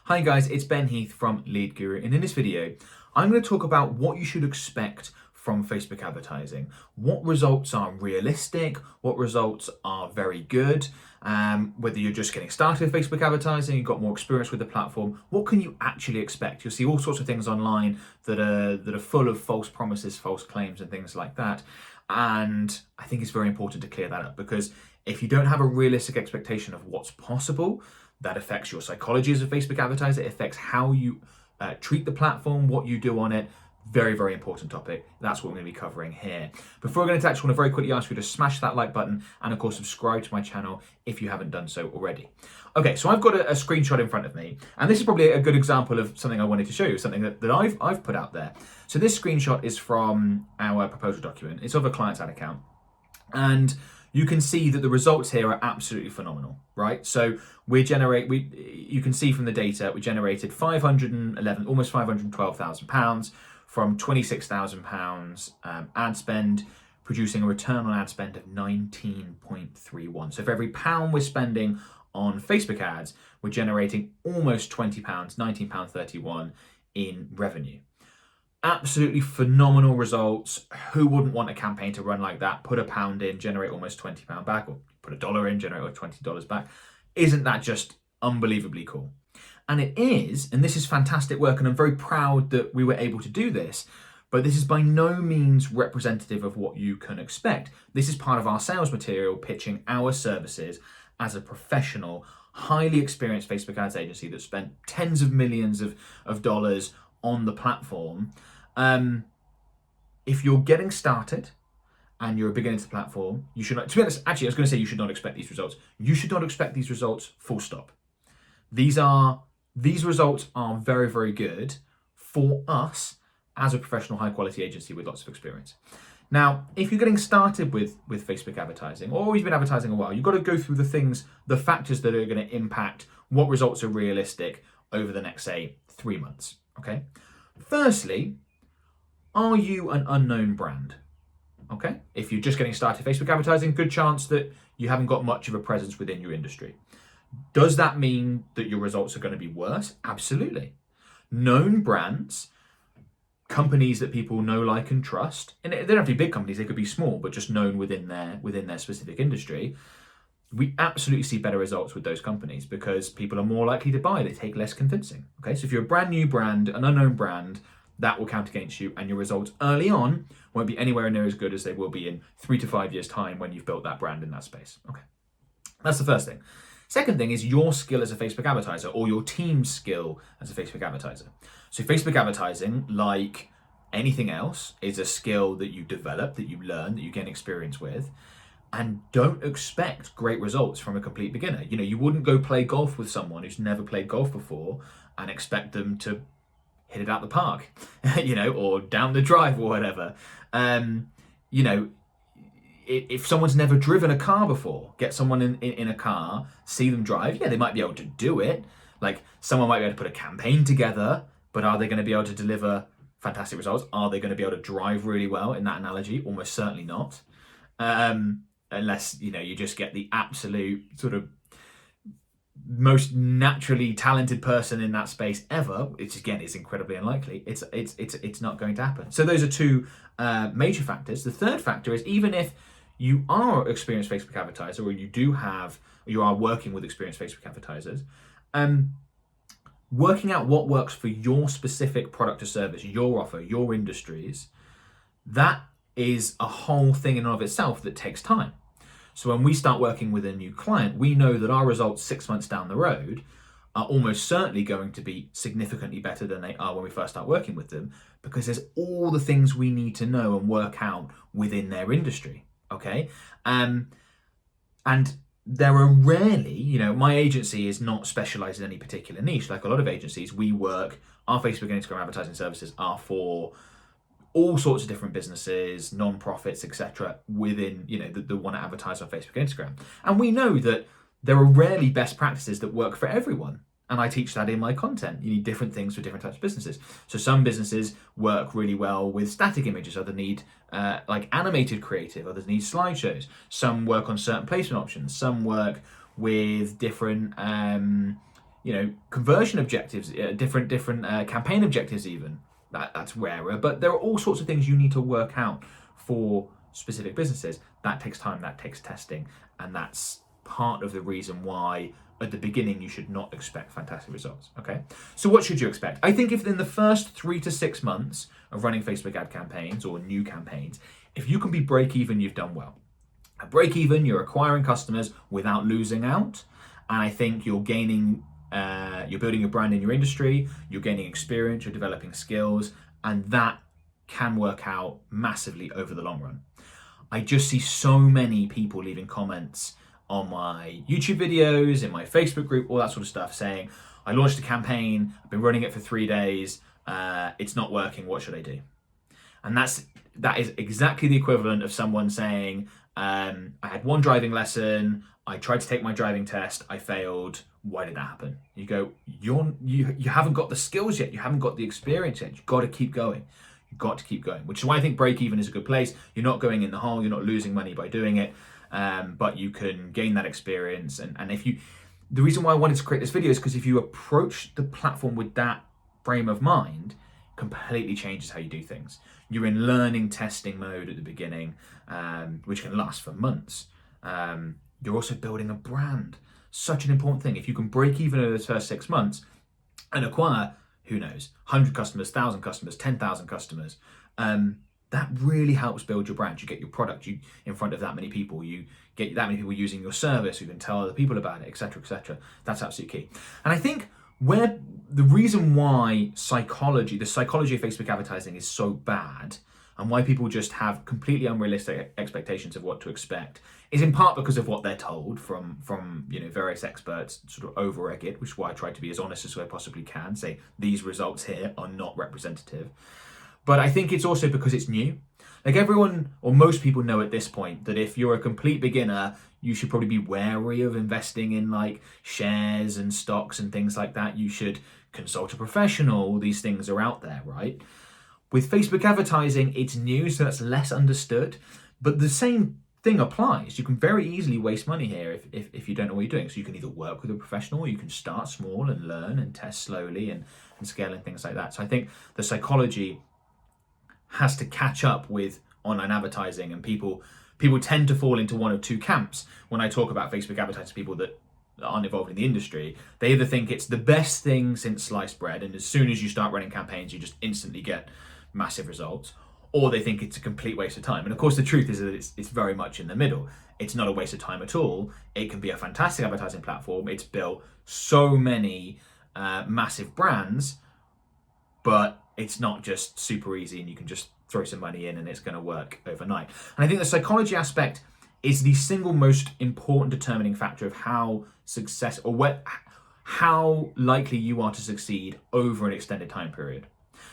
Hi guys, it's Ben Heath from Lead Guru, and in this video, I'm going to talk about what you should expect from Facebook advertising. What results are realistic, what results are very good, whether you're just getting started with Facebook advertising, you've got more experience with the platform, what can you actually expect? You'll see all sorts of things online that are full of false promises, false claims and things like that. And I think it's very important to clear that up, because if you don't have a realistic expectation of what's possible, that affects your psychology as a Facebook advertiser. It affects how you treat the platform, what you do on it. Very, very important topic. That's what we're going to be covering here. Before we get into that, I just want to very quickly ask you to smash that like button and, of course, subscribe to my channel if you haven't done so already. Okay, so I've got a screenshot in front of me, and this is probably a good example of something I wanted to show you, something that I've put out there. So this screenshot is from our proposal document. It's of a client's ad account, and you can see that the results here are absolutely phenomenal, right? So you can see from the data, we generated almost £512,000 from £26,000 ad spend, producing a return on ad spend of 19.31. So for every pound we're spending on Facebook ads, we're generating almost £20, £19.31 in revenue. Absolutely phenomenal results. Who wouldn't want a campaign to run like that? Put £1 in, generate almost £20 back, or put $1 in, generate $20 back. Isn't that just unbelievably cool? And it is, and this is fantastic work, and I'm very proud that we were able to do this, but this is by no means representative of what you can expect. This is part of our sales material pitching our services as a professional, highly experienced Facebook ads agency that spent tens of millions of dollars on the platform. If you're getting started and you're a beginner to the platform, you should not, to be honest, actually I was going to say you should not expect these results. You should not expect these results, full stop. These results are very, very good for us as a professional high quality agency with lots of experience. Now, if you're getting started with Facebook advertising, or you've been advertising a while, you've got to go through the factors that are going to impact what results are realistic over the next, say, 3 months. Okay. Firstly, are you an unknown brand? Okay. If you're just getting started Facebook advertising, good chance that you haven't got much of a presence within your industry. Does that mean that your results are going to be worse? Absolutely. Known brands, companies that people know, like, and trust, and they don't have to be big companies, they could be small, but just known within their specific industry. We absolutely see better results with those companies because people are more likely to buy. They take less convincing. Okay, so if you're a brand new brand, an unknown brand, that will count against you, and your results early on won't be anywhere near as good as they will be in 3 to 5 years' time when you've built that brand in that space. Okay, that's the first thing. Second thing is your skill as a Facebook advertiser, or your team's skill as a Facebook advertiser. So Facebook advertising, like anything else, is a skill that you develop, that you learn, that you gain experience with. And don't expect great results from a complete beginner. You know, you wouldn't go play golf with someone who's never played golf before and expect them to hit it out the park, or down the drive or whatever. If someone's never driven a car before, get someone in a car, see them drive. Yeah, they might be able to do it. Like, someone might be able to put a campaign together, but are they going to be able to deliver fantastic results? Are they going to be able to drive really well in that analogy? Almost certainly not. Unless, you just get the absolute sort of most naturally talented person in that space ever, which again is incredibly unlikely. It's not going to happen. So those are two major factors. The third factor is, even if you are an experienced Facebook advertiser, or you are working with experienced Facebook advertisers, working out what works for your specific product or service, your offer, your industries, that is a whole thing in and of itself that takes time. So when we start working with a new client, we know that our results 6 months down the road are almost certainly going to be significantly better than they are when we first start working with them, because there's all the things we need to know and work out within their industry. Okay. And there are rarely, my agency is not specialized in any particular niche. Like a lot of agencies, our Facebook and Instagram advertising services are for all sorts of different businesses, non-profits, etc., within, that want to advertise on Facebook and Instagram. And we know that there are rarely best practices that work for everyone. And I teach that in my content. You need different things for different types of businesses. So some businesses work really well with static images, others need like animated creative, others need slideshows. Some work on certain placement options. Some work with different conversion objectives, different campaign objectives even. That's rarer, but there are all sorts of things you need to work out for specific businesses. That takes time, that takes testing, and that's part of the reason why at the beginning you should not expect fantastic results. Okay, so what should you expect? I think if in the first 3 to 6 months of running Facebook ad campaigns or new campaigns, if you can be break even, you've done well. At break even, you're acquiring customers without losing out, and I think you're gaining you're building your brand in your industry, you're gaining experience, you're developing skills, and that can work out massively over the long run. I just see so many people leaving comments on my YouTube videos, in my Facebook group, all that sort of stuff, saying, I launched a campaign, I've been running it for 3 days, it's not working, what should I do? And that is exactly the equivalent of someone saying, I had one driving lesson, I tried to take my driving test, I failed, why did that happen? You go, you haven't got the skills yet, you haven't got the experience yet, you've got to keep going. You've got to keep going, which is why I think break even is a good place. You're not going in the hole, you're not losing money by doing it, but you can gain that experience. And the reason why I wanted to create this video is because if you approach the platform with that frame of mind, completely changes how you do things. You're in learning, testing mode at the beginning, which can last for months. You're also building a brand. Such an important thing. If you can break even over the first 6 months and acquire, who knows, 100 customers, 1,000 customers, 10,000 customers, that really helps build your brand. You get your product in front of that many people. You get that many people using your service who can tell other people about it, etc., etc. That's absolutely key. And I think where the reason why the psychology of Facebook advertising is so bad, and why people just have completely unrealistic expectations of what to expect, is in part because of what they're told from various experts, sort of over-egg it, which is why I try to be as honest as I possibly can, say these results here are not representative. But I think it's also because it's new. Like everyone, or most people know at this point, that if you're a complete beginner, you should probably be wary of investing in like shares and stocks and things like that. You should consult a professional. All these things are out there, right? With Facebook advertising, it's new, so that's less understood. But the same thing applies. You can very easily waste money here if you don't know what you're doing. So you can either work with a professional, or you can start small and learn and test slowly and scale and things like that. So I think the psychology has to catch up with online advertising, and people tend to fall into one of two camps. When I talk about Facebook advertising, people that aren't involved in the industry, they either think it's the best thing since sliced bread, and as soon as you start running campaigns, you just instantly get massive results, or they think it's a complete waste of time. And of course, the truth is that it's very much in the middle. It's not a waste of time at all. It can be a fantastic advertising platform. It's built so many massive brands, but it's not just super easy and you can just throw some money in and it's going to work overnight. And I think the psychology aspect is the single most important determining factor of how how likely you are to succeed over an extended time period.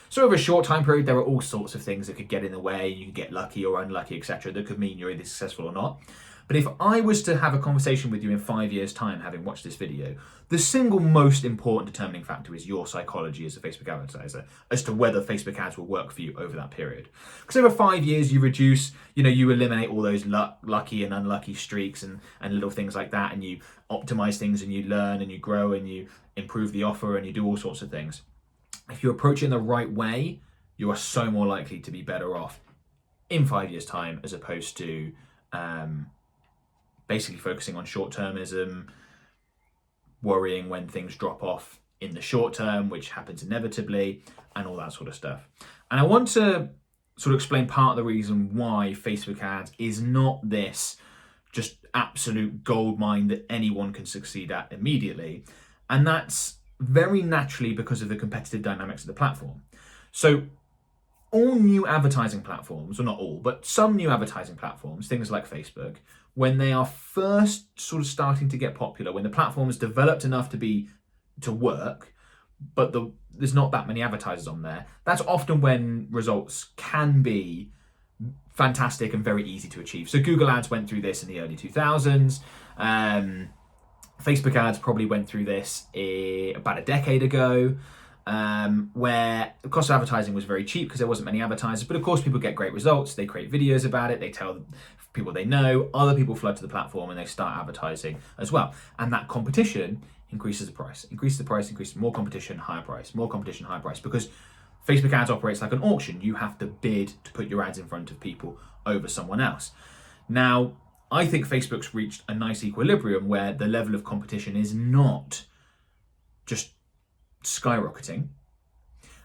So over a short time period, there are all sorts of things that could get in the way. You can get lucky or unlucky, etc., that could mean you're either successful or not. But if I was to have a conversation with you in 5 years' time, having watched this video, the single most important determining factor is your psychology as a Facebook advertiser, as to whether Facebook ads will work for you over that period. Because over 5 years, you reduce, you eliminate all those lucky and unlucky streaks and little things like that, and you optimize things and you learn and you grow and you improve the offer and you do all sorts of things. If you approach it in the right way, you are so more likely to be better off in 5 years' time, as opposed to basically focusing on short-termism, worrying when things drop off in the short term, which happens inevitably, and all that sort of stuff. And I want to sort of explain part of the reason why Facebook ads is not this just absolute gold mine that anyone can succeed at immediately. And that's very naturally because of the competitive dynamics of the platform. So all new advertising platforms, or not all, but some new advertising platforms, things like Facebook, when they are first sort of starting to get popular, when the platform is developed enough to work, but there's not that many advertisers on there, that's often when results can be fantastic and very easy to achieve. So Google Ads went through this in the early 2000s. Facebook ads probably went through this about a decade ago, where the cost of advertising was very cheap because there wasn't many advertisers. But of course, people get great results. They create videos about it. They tell people they know. Other people flood to the platform and they start advertising as well. And that competition increases the price, increases the price, increases more competition, higher price, more competition, higher price, because Facebook ads operates like an auction. You have to bid to put your ads in front of people over someone else. Now, I think Facebook's reached a nice equilibrium where the level of competition is not just skyrocketing,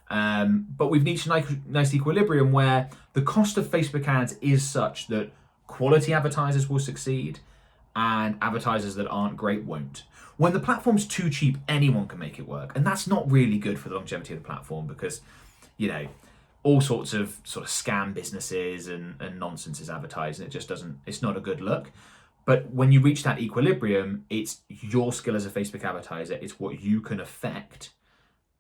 but we've reached a nice equilibrium where the cost of Facebook ads is such that quality advertisers will succeed and advertisers that aren't great won't. When the platform's too cheap, anyone can make it work, and that's not really good for the longevity of the platform, because all sorts of sort of scam businesses and nonsense is advertised, and it just doesn't, it's not a good look. But when you reach that equilibrium, it's your skill as a Facebook advertiser, it's what you can affect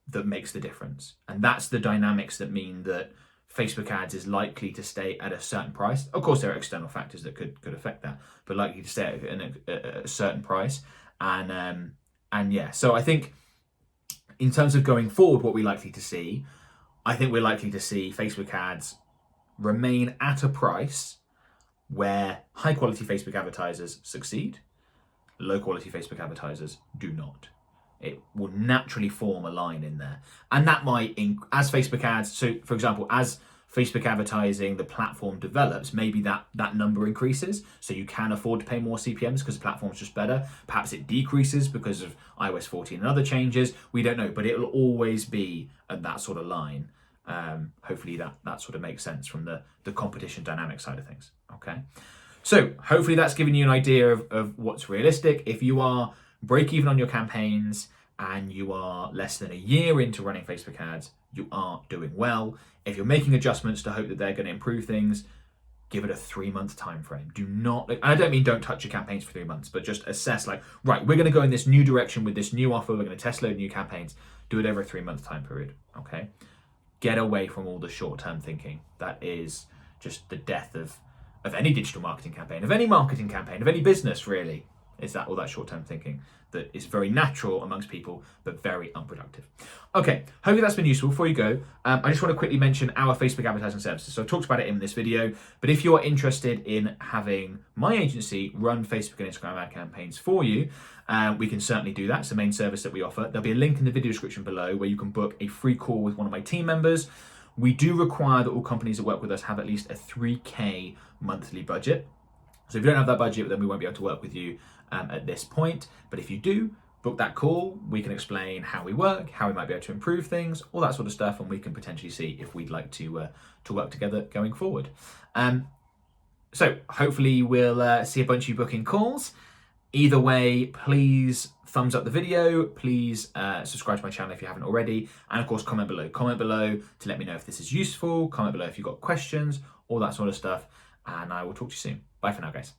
that makes the difference. And that's the dynamics that mean that Facebook ads is likely to stay at a certain price. Of course, there are external factors that could affect that, but likely to stay at a certain price. And yeah, so I think in terms of going forward, what we're likely to see, I think we're likely to see Facebook ads remain at a price where high quality Facebook advertisers succeed, low quality Facebook advertisers do not. It will naturally form a line in there. And that might, as Facebook ads, so for example, as Facebook advertising, the platform develops, maybe that number increases, so you can afford to pay more CPMs because the platform's just better. Perhaps it decreases because of iOS 14 and other changes. We don't know, but it'll always be at that sort of line. Hopefully that sort of makes sense from the competition dynamic side of things. Okay, so hopefully that's given you an idea of what's realistic. If you are break even on your campaigns and you are less than a year into running Facebook ads, you are doing well. If you're making adjustments to hope that they're going to improve things, give it a 3-month time frame. Do not, and I don't mean don't touch your campaigns for 3 months, but just assess like, right, we're going to go in this new direction with this new offer. We're going to test load new campaigns. Do it over a 3-month time period. Okay. Get away from all the short-term thinking. That is just the death of any digital marketing campaign, of any marketing campaign, of any business really, is that all that short-term thinking that is very natural amongst people, but very unproductive. Okay, hopefully that's been useful. Before you go, I just want to quickly mention our Facebook advertising services. So I talked about it in this video, but if you're interested in having my agency run Facebook and Instagram ad campaigns for you, we can certainly do that. It's the main service that we offer. There'll be a link in the video description below where you can book a free call with one of my team members. We do require that all companies that work with us have at least a 3K monthly budget. So if you don't have that budget, then we won't be able to work with you at this point. But if you do, book that call. We can explain how we work, how we might be able to improve things, all that sort of stuff, and we can potentially see if we'd like to work together going forward. So hopefully we'll see a bunch of you booking calls. Either way, please thumbs up the video, please subscribe to my channel if you haven't already, and of course comment below. Comment below to let me know if this is useful, comment below if you've got questions, all that sort of stuff, and I will talk to you soon. Bye for now, guys.